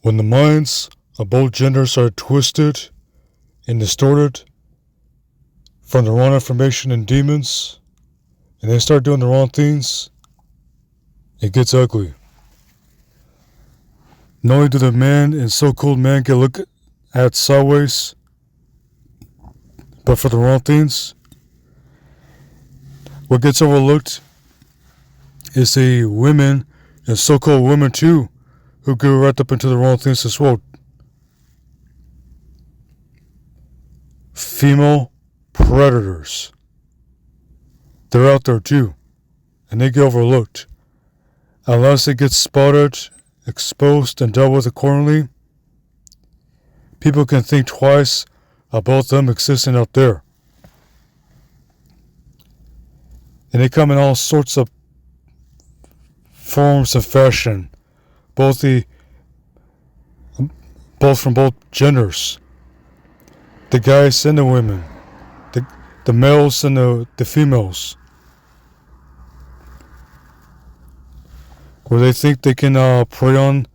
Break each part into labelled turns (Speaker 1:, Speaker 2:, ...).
Speaker 1: When the minds of both genders are twisted and distorted from the wrong information and demons, and they start doing the wrong things, it gets ugly. Not only do the man and so-called man get looked at sideways, but for the wrong things, what gets overlooked is the women and so-called women too, who get wrapped up into the wrong things as well. Female predators. They're out there too, and they get overlooked. Unless it gets spotted, exposed, and dealt with accordingly, people can think twice about them existing out there. And they come in all sorts of forms of fashion, both from both genders, the guys and the women, the males and the females, where they think they can prey on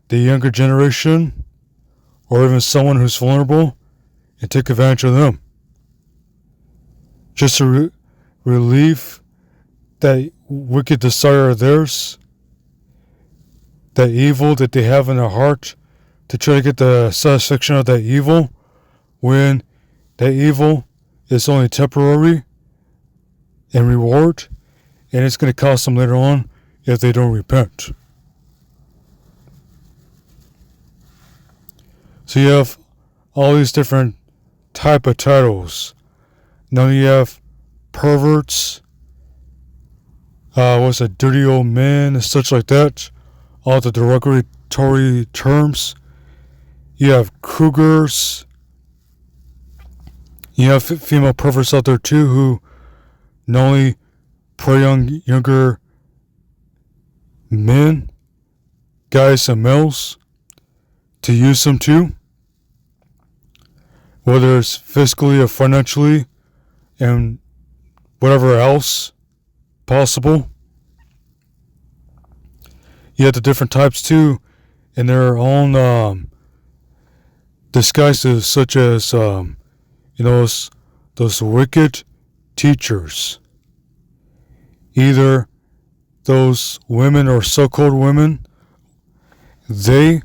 Speaker 1: the younger generation or even someone who's vulnerable and take advantage of them, just to relieve that wicked desire of theirs, that evil that they have in their heart, to try to get the satisfaction of that evil, when that evil is only temporary and reward, and it's going to cost them later on if they don't repent. So you have all these different type of titles. Now you have perverts, dirty old men and such like that, all the derogatory terms. You have cougars. You have female perverts out there too, who not only prey on younger men, guys and males, to use them too, whether it's physically or financially and whatever else possible. You have the different types too in their own disguises, such as those wicked teachers. Either those women or so-called women, they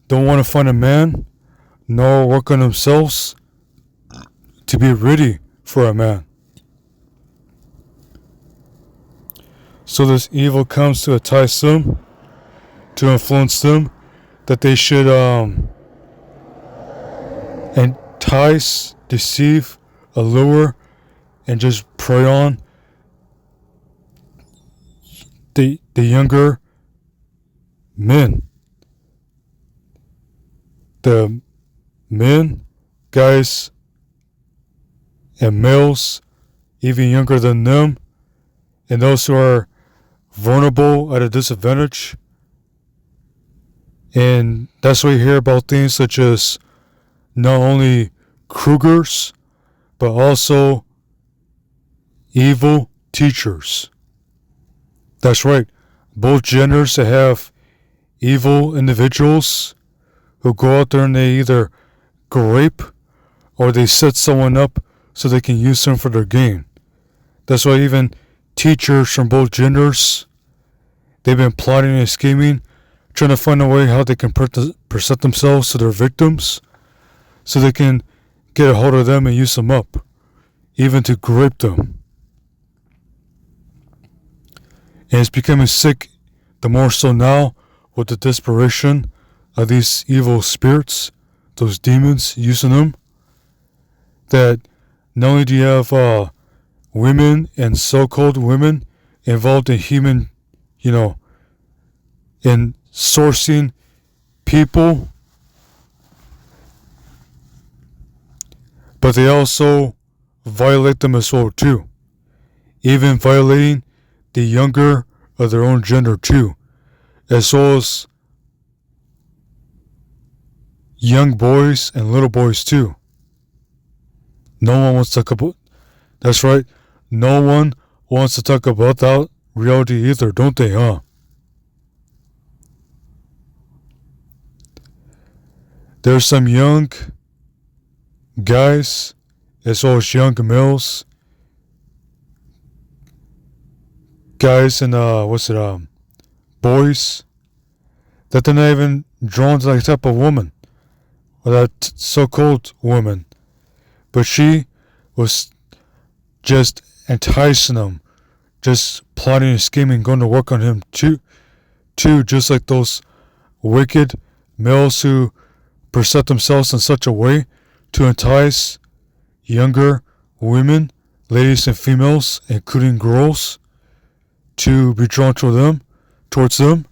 Speaker 1: don't want to find a man nor work on themselves to be ready for a man. So this evil comes to entice them, to influence them, that they should entice, deceive, allure, and just prey on the younger men. The men, guys, and males, even younger than them, and those who are vulnerable at a disadvantage. And that's why you hear about things such as not only cougars, but also evil teachers. That's right, both genders that have evil individuals who go out there and they either grape or they set someone up so they can use them for their gain. That's why even teachers from both genders, they've been plotting and scheming, trying to find a way how they can present themselves to their victims so they can get a hold of them and use them up, even to grape them. And it's becoming sick, the more so now with the desperation of these evil spirits, those demons using them, that not only do you have women and so-called women involved in human, in sourcing people, but they also violate them as well too, even violating the younger of their own gender too, as well as young boys and little boys too. No one wants to talk about, that's right, no one wants to talk about that reality either, don't they, huh? There's some young guys as well as young males, guys and boys, that they're not even drawn to that type of woman or that so-called woman, but she was just enticing them, just plotting and scheming, going to work on him too, just like those wicked males who present themselves in such a way to entice younger women, ladies and females, including girls, to be drawn towards them,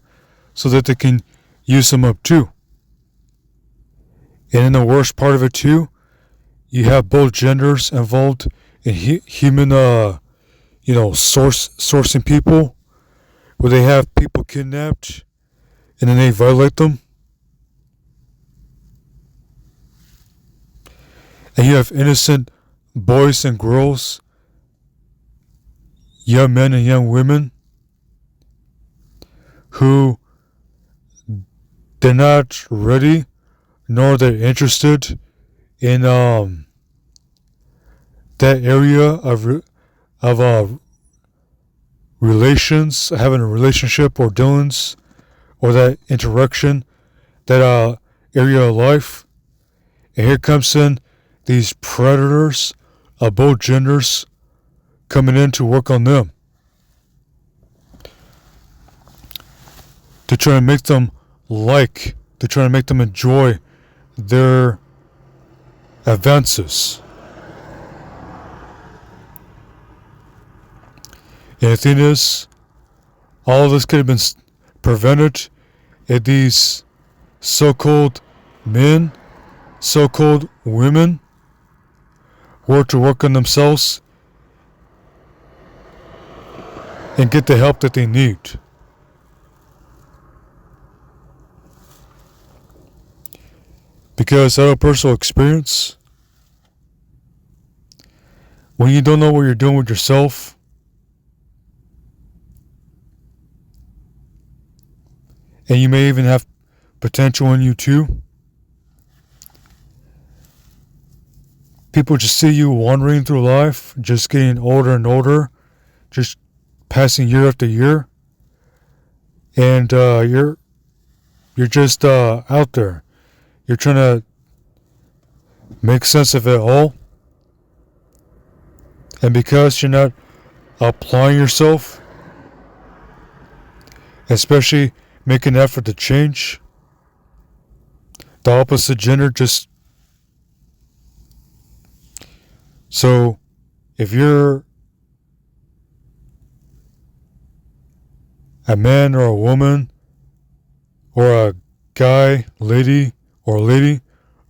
Speaker 1: so that they can use them up too. And in the worst part of it too, you have both genders involved in human, sourcing people, where they have people kidnapped and then they violate them. And you have innocent boys and girls, young men and young women, who they're not ready nor they're interested in that area of relations, having a relationship or dealings, or that interaction, that area of life. And here comes in these predators of both genders coming in to work on them, to try to make them to try to make them enjoy their advances. And the thing is, all of this could have been prevented if these so-called men, so-called women, were to work on themselves and get the help that they need. Because out of personal experience, when you don't know what you're doing with yourself, and you may even have potential in you too, people just see you wandering through life, just getting older and older, just passing year after year, and you're just out there. You're trying to make sense of it all, and because you're not applying yourself, especially making an effort to change, the opposite gender just... So, if you're a man or a woman, or a guy, lady, or lady,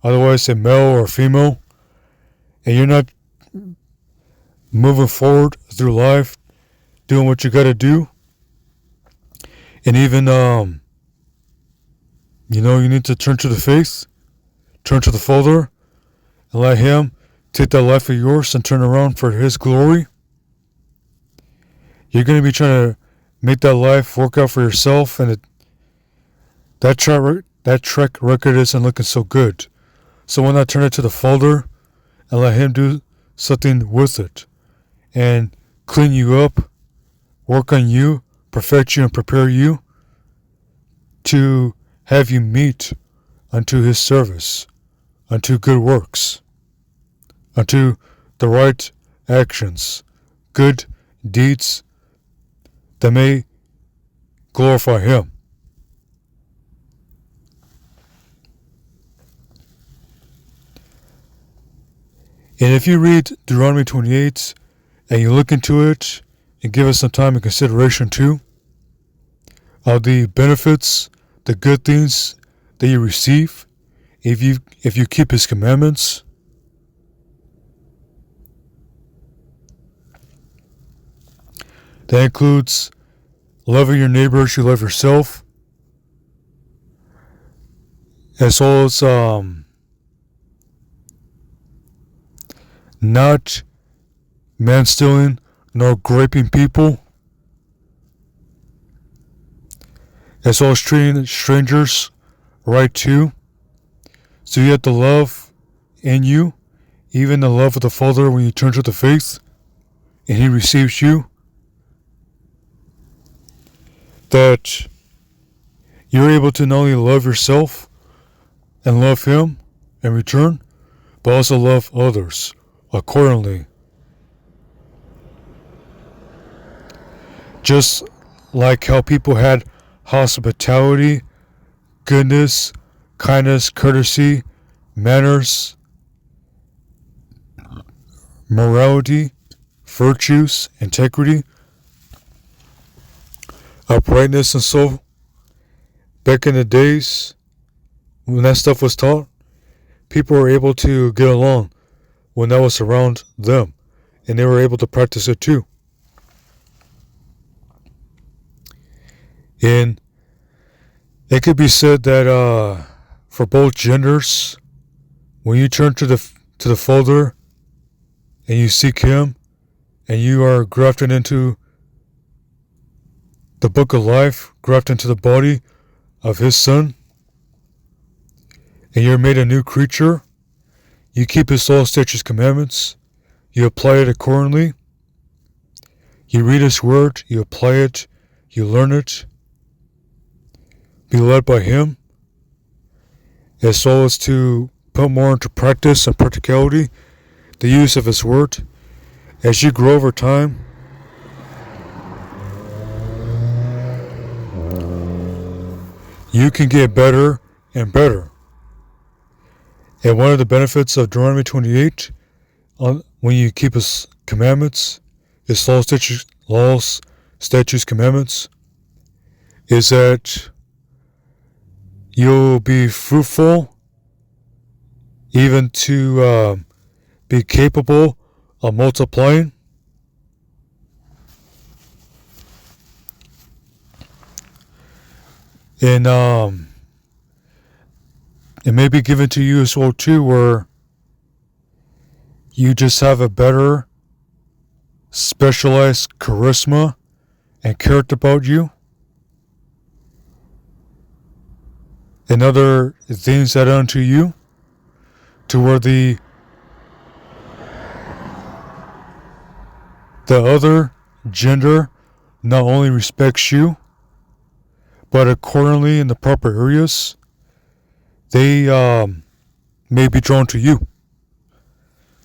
Speaker 1: otherwise a male or a female, and you're not moving forward through life, doing what you gotta do, and even, you need to turn to the faith, turn to the Father, and let Him take that life of yours and turn around for His glory. You're going to be trying to make that life work out for yourself, and that track record isn't looking so good. So why not turn it to the Father and let Him do something with it, and clean you up, work on you, perfect you, and prepare you to have you meet unto His service, unto good works, unto the right actions, good deeds that may glorify Him. And if you read Deuteronomy 28 and you look into it and give it some time and consideration too, of the benefits, the good things that you receive if you keep His commandments, that includes loving your neighbor as you love yourself, as well as not man-stealing nor raping people, as well as treating strangers right too. So you have the love in you, even the love of the Father when you turn to the faith and He receives you, that you're able to not only love yourself and love Him in return, but also love others accordingly. Just like how people had hospitality, goodness, kindness, courtesy, manners, morality, virtues, integrity, uprightness, and so back in the days when that stuff was taught, people were able to get along when that was around them, and they were able to practice it too. And it could be said that for both genders, when you turn to the Father and you seek Him, and you are grafted into the book of life, grafted into the body of His Son, and you're made a new creature, you keep His law, statutes, commandments, you apply it accordingly, you read His word, you apply it, you learn it, be led by Him, as well as to put more into practice and practicality the use of His word. As you grow over time, you can get better and better. And one of the benefits of Deuteronomy 28, when you keep His commandments, His laws, statutes, commandments, is that you'll be fruitful, even to be capable of multiplying. And it may be given to you as well too, where you just have a better specialized charisma and character about you, and other things that are unto you, to where the other gender not only respects you, but accordingly in the proper areas, they may be drawn to you.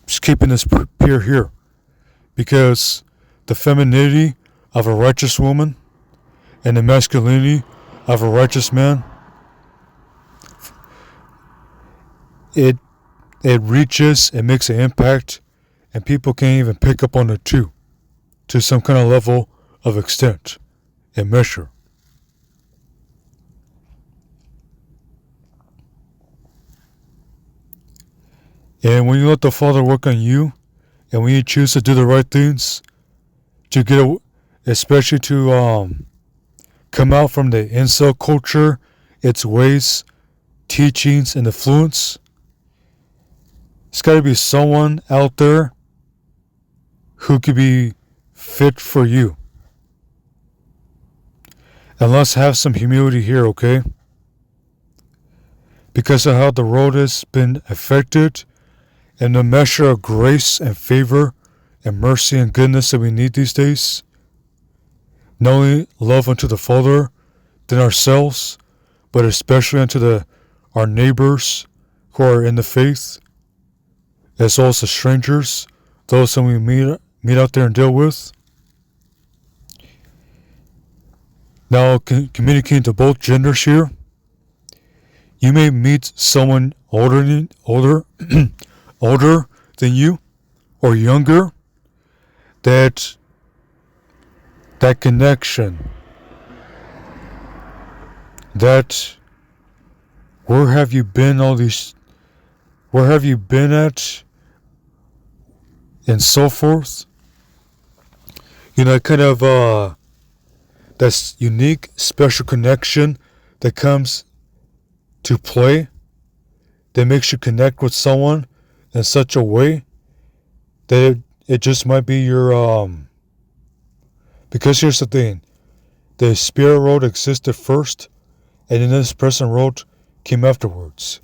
Speaker 1: Just keeping this pure here, because the femininity of a righteous woman and the masculinity of a righteous man, it reaches, it makes an impact, and people can't even pick up on it too, to some kind of level of extent and measure. And when you let the Father work on you, and when you choose to do the right things, to get, especially to come out from the incel culture, its ways, teachings, and influence, it's got to be someone out there who could be fit for you. And let's have some humility here, okay? Because of how the road has been affected, and the measure of grace and favor and mercy and goodness that we need these days, not only love unto the Father than ourselves, but especially unto our neighbors who are in the faith, as well as the strangers, those that we meet out there and deal with. Now, communicating to both genders here, you may meet someone older than you, or younger, that connection, that where have you been at, and so forth. Kind of that's unique, special connection that comes to play, that makes you connect with someone in such a way that it just might be your because here's the thing, the spirit road existed first, and then this present road came afterwards,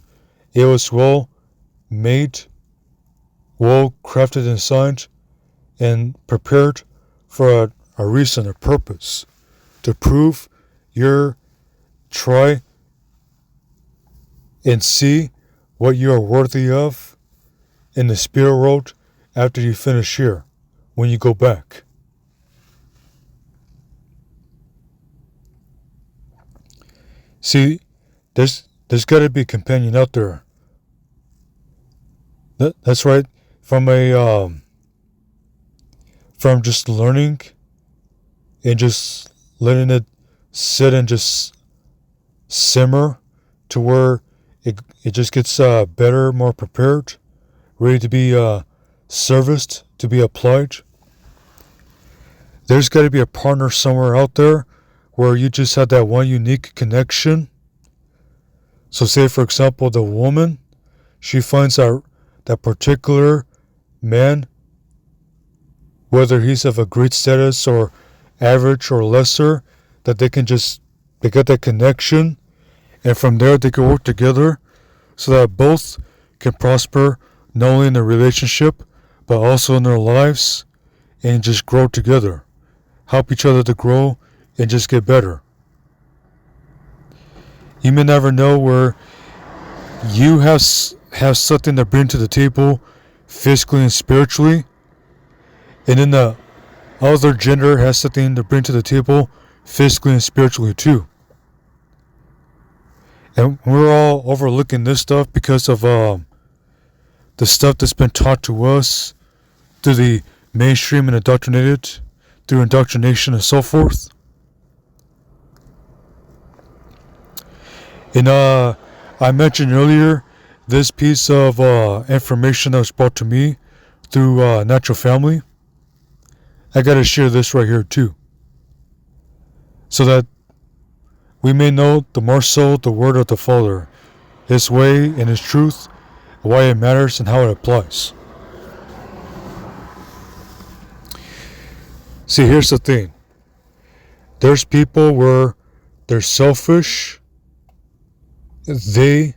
Speaker 1: It was well made, well crafted and designed, and prepared for a reason, a purpose, to prove your try and see what you are worthy of in the spirit world after you finish here, when you go back. See, there's got to be a companion out there. That's right. From just learning and just letting it sit and just simmer to where it just gets better, more prepared, ready to be serviced, to be applied. There's got to be a partner somewhere out there where you just have that one unique connection. So say, for example, the woman, she finds out that particular man, whether he's of a great status or average or lesser, that they get that connection, and from there they can work together so that both can prosper, not only in their relationship, but also in their lives, and just grow together. Help each other to grow and just get better. You may never know where you have something to bring to the table physically and spiritually, and then the other gender has something to bring to the table physically and spiritually too. And we're all overlooking this stuff because of the stuff that's been taught to us through the mainstream and indoctrinated, through indoctrination and so forth. And I mentioned earlier this piece of information that was brought to me through Natural Family. I got to share this right here too, so that we may know the more so the word of the Father, His way and His truth, why it matters and how it applies. See, here's the thing. There's people where they're selfish. Their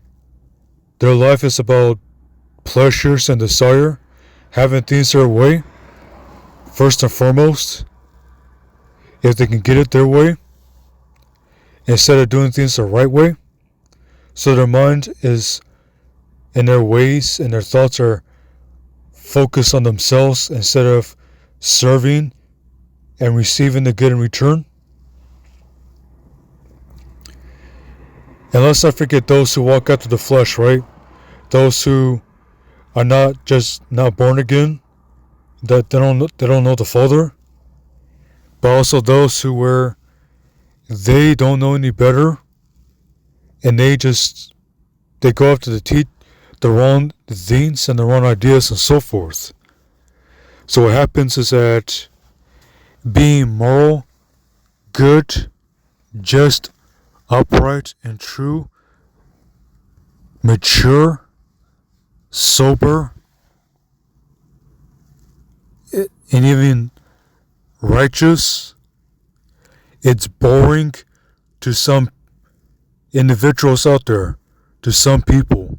Speaker 1: life is about pleasures and desire, having things their way, first and foremost, if they can get it their way, instead of doing things the right way. So their mind is, and their ways and their thoughts are focused on themselves instead of serving and receiving the good in return. And let's not forget those who walk after the flesh, right? Those who are not born again, that they don't know the Father, but also those who were they don't know any better, and they go after the wrong things and the wrong ideas and so forth. So what happens is that being moral, good, just, upright, and true, mature, sober, and even righteous, it's boring to some individuals out there, to some people.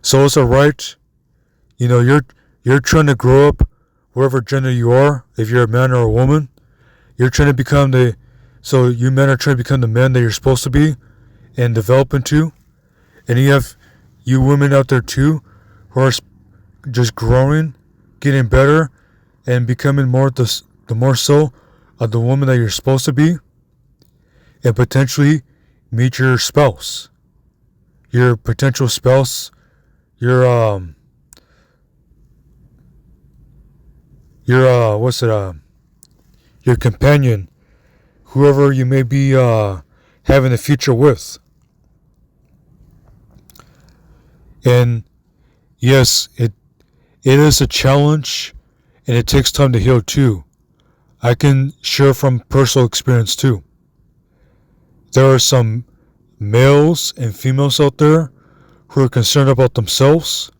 Speaker 1: So it's alright, you're trying to grow up, whatever gender you are, if you're a man or a woman, you're trying to become so you men are trying to become the men that you're supposed to be and develop into. And you have you women out there too who are just growing, getting better, and becoming the more so of the woman that you're supposed to be, and potentially meet your spouse, your potential spouse, your companion, whoever you may be having a future with. And yes, it is a challenge, and it takes time to heal too. I can share from personal experience too. There are some males and females out there who are concerned about themselves,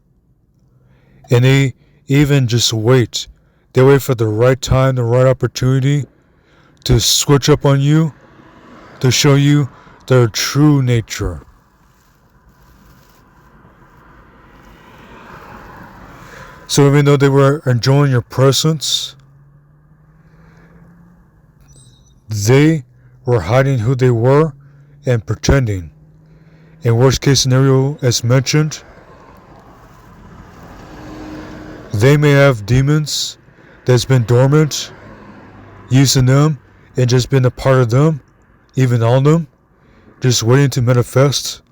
Speaker 1: and they even just wait. They wait for the right time, the right opportunity to switch up on you, to show you their true nature. So even though they were enjoying your presence, they were hiding who they were and pretending. In worst case scenario, as mentioned, they may have demons that's been dormant, using them and just been a part of them, even on them, just waiting to manifest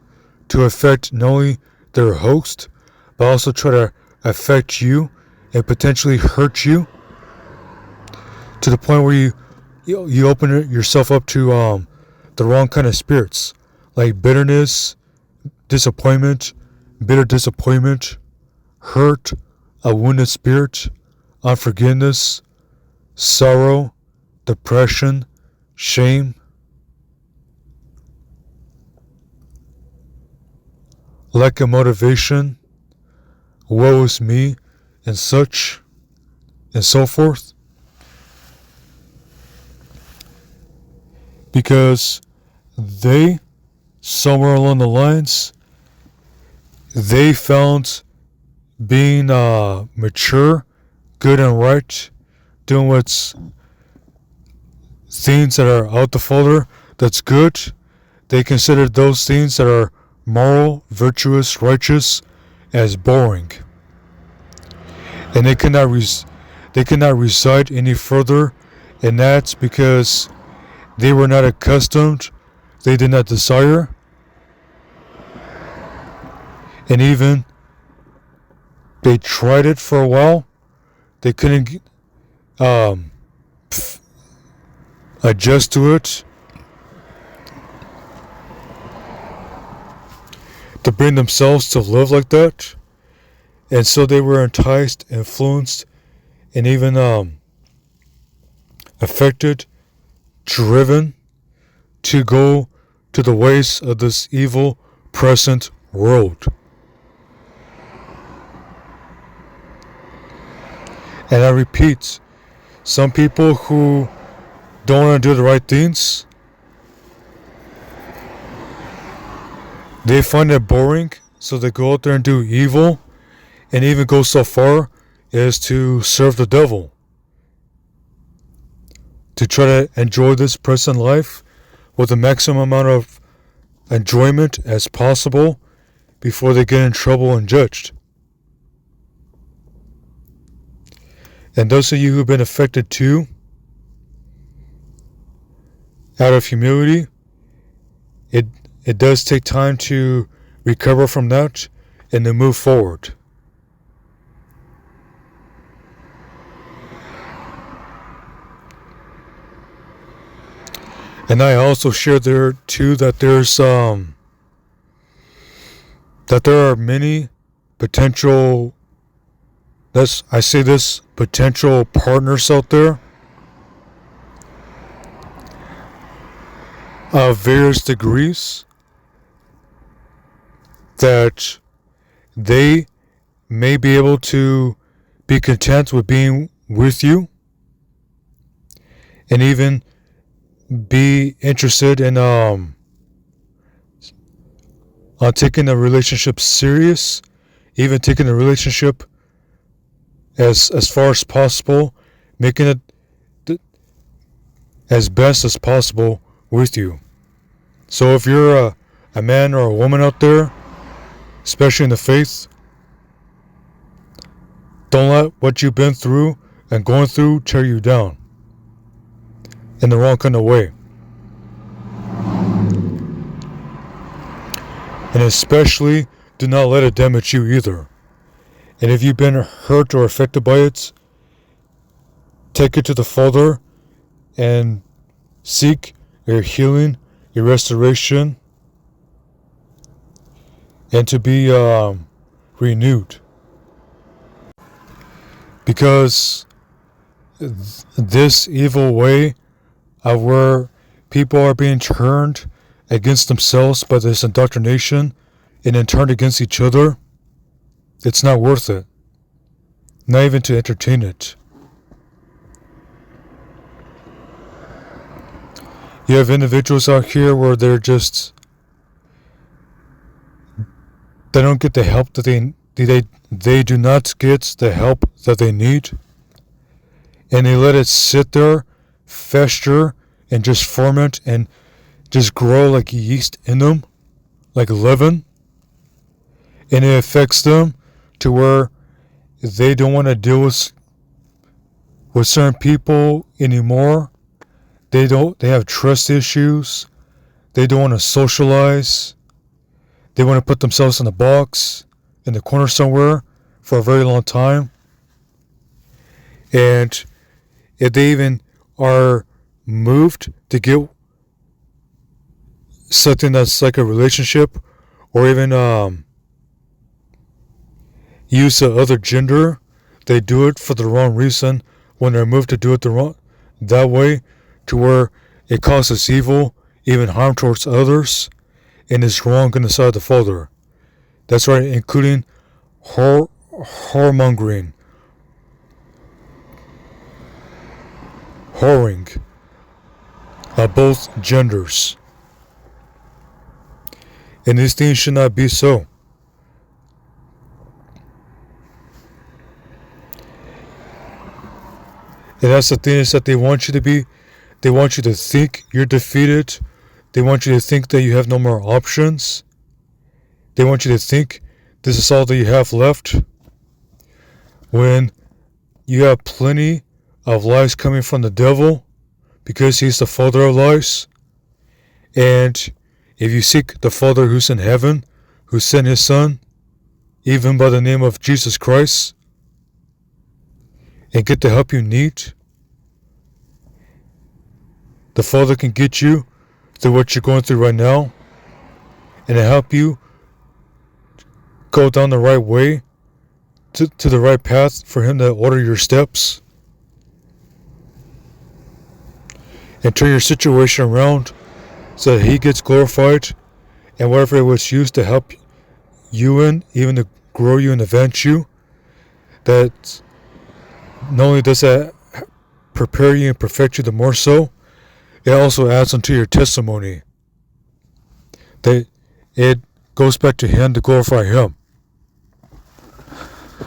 Speaker 1: to affect not only their host, but also try to affect you and potentially hurt you to the point where you open yourself up to the wrong kind of spirits, like bitterness, disappointment, bitter disappointment, hurt, a wounded spirit, unforgiveness, sorrow, depression, shame, lack of motivation, woe is me, and such, and so forth. Because they, somewhere along the lines, they found being mature, good and right, doing what's things that are out the folder that's good, they considered those things that are moral, virtuous, righteous as boring. And they cannot reside any further in that because they were not accustomed, they did not desire, and even they tried it for a while, they couldn't adjust to it, to bring themselves to live like that, and so they were enticed, influenced, and even affected, driven to go to the ways of this evil present world. And I repeat, some people who don't want to do the right things, they find it boring, so they go out there and do evil, and even go so far as to serve the devil, to try to enjoy this present life with the maximum amount of enjoyment as possible before they get in trouble and judged. And those of you who've been affected too, out of humility, it does take time to recover from that and to move forward. And I also shared there too that there's that there are many potential potential partners out there of various degrees that they may be able to be content with being with you and even be interested in on taking the relationship serious, even taking the relationship as far as possible, making it as best as possible with you. So if you're a man or a woman out there, especially in the faith, don't let what you've been through and going through tear you down in the wrong kind of way. And especially do not let it damage you either. And if you've been hurt or affected by it, take it to the Father and seek your healing, your restoration, and to be renewed. Because this evil way of where people are being turned against themselves by this indoctrination and then turned against each other, it's not worth it. Not even to entertain it. You have individuals out here where they don't get the help that they do not get the help that they need, and they let it sit there, fester, and just ferment and just grow like yeast in them, like leaven, and it affects them to where they don't want to deal with certain people anymore. They have trust issues. They don't want to socialize. They want to put themselves in a box, in the corner somewhere, for a very long time. And if they even are moved to get something that's like a relationship, or even use the other gender, they do it for the wrong reason when they're moved to do it that way, to where it causes evil, even harm towards others, and is wrong on the side of the Father. That's right, including whoremongering, whoring of both genders. And these things should not be so. And that's the thing, is that they want you to be, they want you to think you're defeated. They want you to think that you have no more options. They want you to think this is all that you have left, when you have plenty of lies coming from the devil, because he's the father of lies. And if you seek the Father who's in heaven, who sent his Son, even by the name of Jesus Christ, and get the help you need, the Father can get you through what you're going through right now, and to help you go down the right way, to the right path, for him to order your steps and turn your situation around so that he gets glorified, and whatever it was used to help you in, even to grow you and advance you, that not only does that prepare you and perfect you the more so, it also adds unto your testimony, that it goes back to him to glorify him.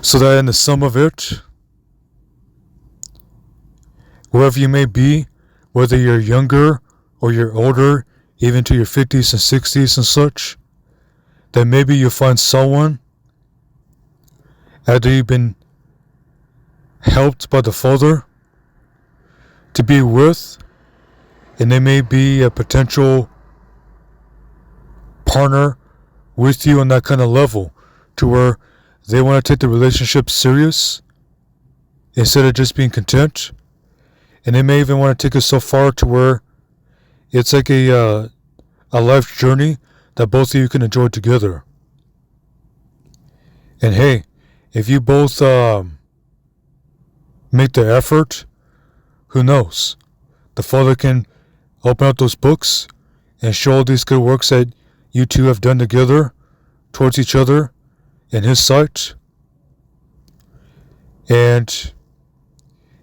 Speaker 1: So that in the sum of it, wherever you may be, whether you're younger or you're older, even to your 50s and 60s and such, that maybe you'll find someone after you've been helped by the Father to be with, and they may be a potential partner with you on that kind of level, to where they want to take the relationship serious instead of just being content. And they may even want to take it so far to where it's like a life journey that both of you can enjoy together. And hey, if you both make the effort, who knows? The Father can open up those books and show all these good works that you two have done together towards each other in his sight. And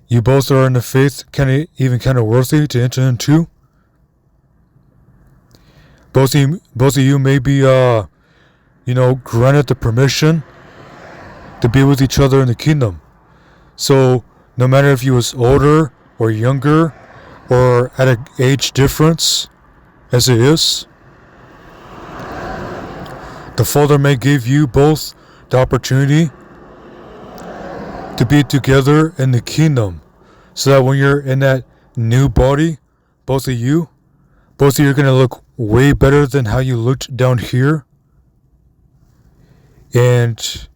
Speaker 1: you both are in the faith kind of worthy to enter into. Both of you may be granted the permission to be with each other in the kingdom. So no matter if you was older or younger, or at an age difference as it is, the Father may give you both the opportunity to be together in the kingdom, so that when you're in that new body, both of you are going to look way better than how you looked down here. And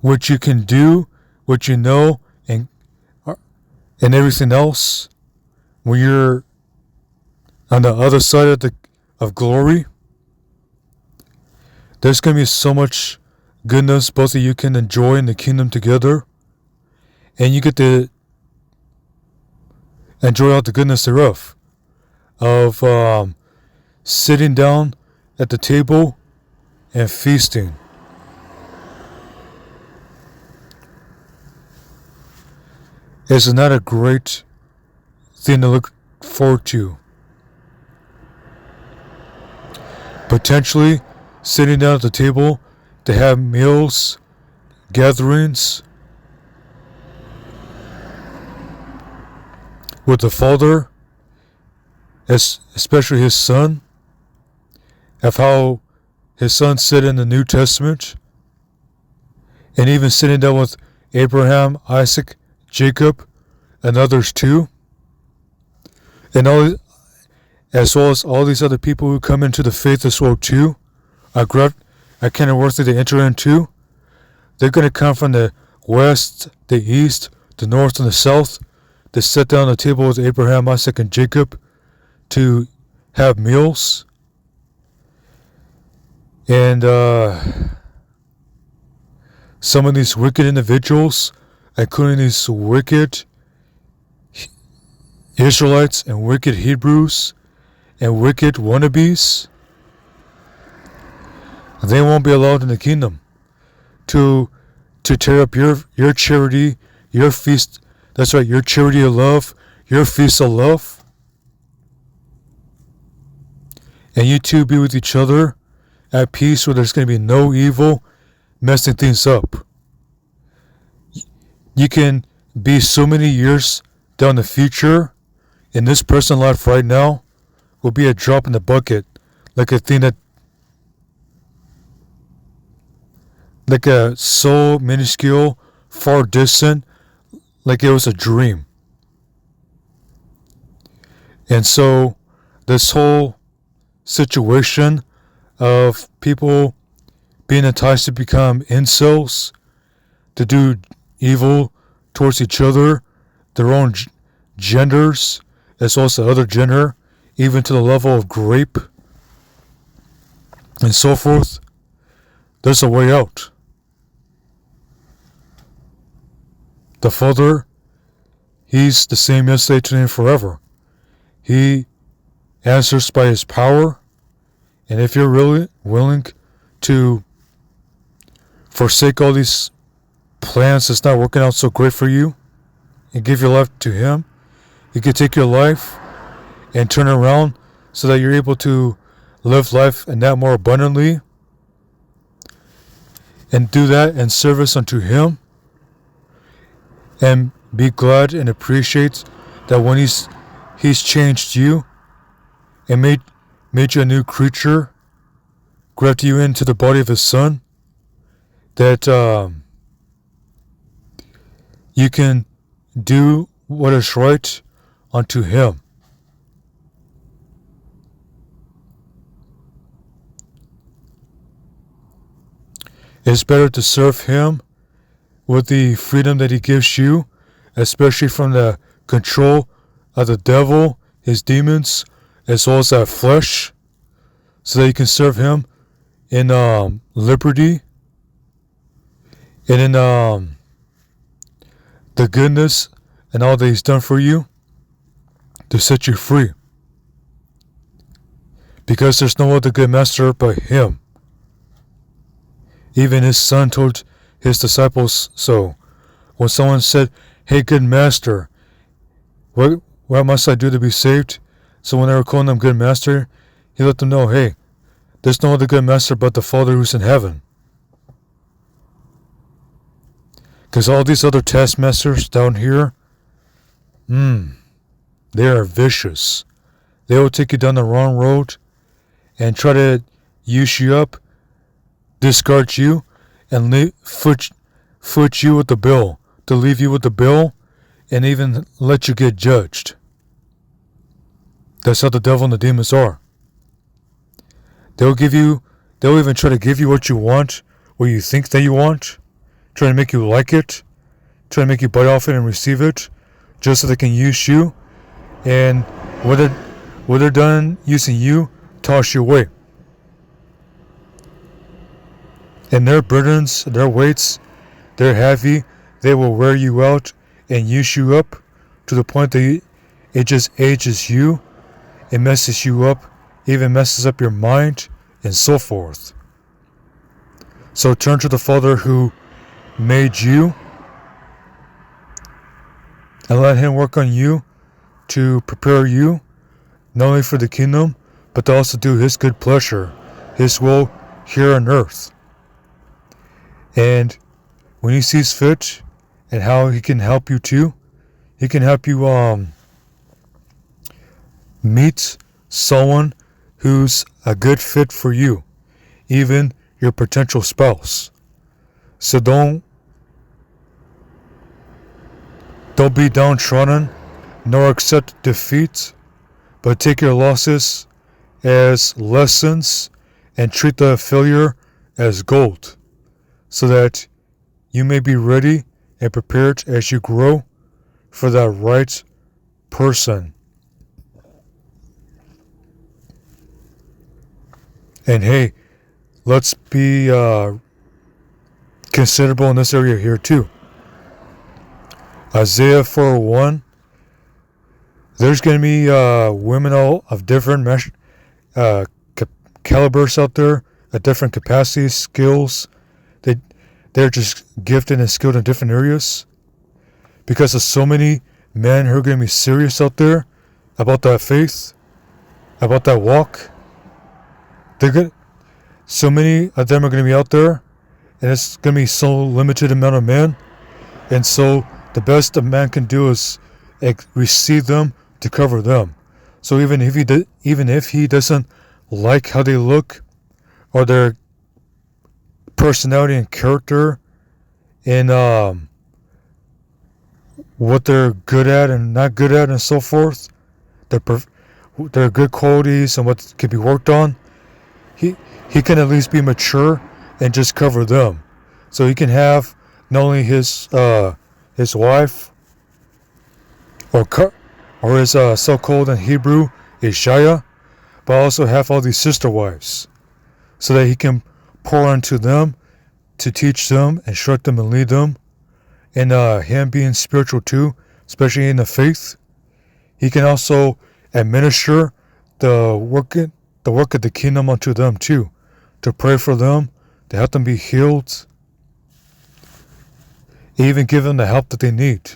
Speaker 1: what you can do, what you know, and everything else, when you're on the other side of glory, there's going to be so much goodness both of you can enjoy in the kingdom together, and you get to enjoy all the goodness thereof, of sitting down at the table and feasting. Isn't that a great thing to look forward to? Potentially sitting down at the table, to have meals, gatherings with the Father, especially his Son, of how his Son said in the New Testament, and even sitting down with Abraham, Isaac, Jacob, and others too, and all, as well as all these other people who come into the faith as well too, are kind of worthy to enter into. They're going to come from the west, the east, the north, and the south to sit down at the table with Abraham, Isaac, and Jacob to have meals. And some of these wicked individuals, including these wicked Israelites and wicked Hebrews and wicked wannabes, they won't be allowed in the kingdom to tear up your charity, your feast. That's right, your charity of love, your feast of love. And you two be with each other at peace, where there's going to be no evil messing things up. You can be so many years down the future, in this present life right now will be a drop in the bucket, like a thing that, like a so minuscule, far distant, like it was a dream. And so this whole situation of people being enticed to become incels, to do evil towards each other, their own genders, as well as the other gender, even to the level of rape and so forth, there's a way out. The Father, he's the same yesterday, today, and forever. He answers by his power, and if you're really willing to forsake all these plans that's not working out so great for you and give your life to him, you can take your life and turn it around so that you're able to live life and that more abundantly, and do that in service unto him, and be glad and appreciate that when he's changed you and made you a new creature, grafted you into the body of his Son, that you can do what is right unto him. It's better to serve him with the freedom that he gives you, especially from the control of the devil, his demons, as well as that flesh, so that you can serve him in liberty and in the goodness and all that he's done for you to set you free. Because there's no other good master but him. Even his Son told his disciples so. When someone said, "Hey, good master, what must I do to be saved?" So when they were calling him good master, he let them know, hey, there's no other good master but the Father who's in heaven. Because all these other taskmasters down here, they are vicious. They will take you down the wrong road and try to use you up, discard you, and foot you with the bill, to leave you with the bill, and even let you get judged. That's how the devil and the demons are. They'll even try to give you what you want, what you think that you want, try to make you like it, try to make you bite off it and receive it, just so they can use you, and when they're done using you, toss you away. And their burdens, their weights, they're heavy. They will wear you out and use you up to the point that it just ages you. It messes you up, even messes up your mind, and so forth. So turn to the Father who made you, and let him work on you to prepare you, not only for the kingdom, but to also do his good pleasure, his will here on earth. And when he sees fit and how he can help you too, he can help you meet someone who's a good fit for you, even your potential spouse. So don't be downtrodden nor accept defeat, but take your losses as lessons and treat the failure as gold, so that you may be ready and prepared as you grow for that right person. And hey, let's be considerable in this area here too. Isaiah 4:1. There's going to be women all of different calibers out there, at different capacities, skills. They're just gifted and skilled in different areas. Because of so many men who are going to be serious out there about that faith, about that walk. So many of them are going to be out there, and it's going to be so limited amount of men. And so the best a man can do is receive them to cover them. So even if he doesn't like how they look, or their personality and character, and what they're good at and not good at, and so forth, their good qualities and what can be worked on, he can at least be mature and just cover them. So he can have not only his wife, or his so-called in Hebrew Ishaya, but also have all these sister wives, so that he can pour into them to teach them, instruct them, and lead them. And him being spiritual too, especially in the faith, he can also administer the work of the kingdom unto them too, to pray for them, to help them be healed, even give them the help that they need.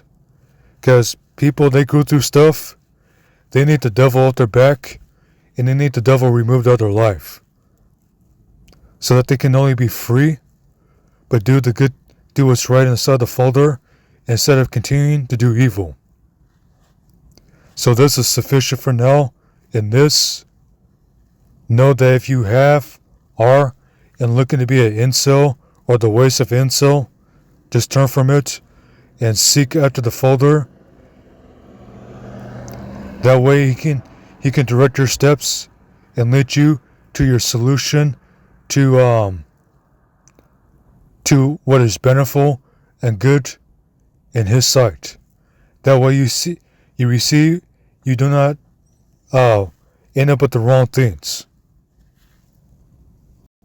Speaker 1: Because people, they go through stuff, they need the devil off their back, and they need the devil removed out of their life, so that they can not only be free, but do what's right inside the Father, instead of continuing to do evil. So this is sufficient for now. In this, know that if you are and looking to be an incel, or the ways of incel, just turn from it and seek after the Father. That way he can direct your steps and lead you to your solution, to what is beneficial and good in his sight. That way you do not end up with the wrong things.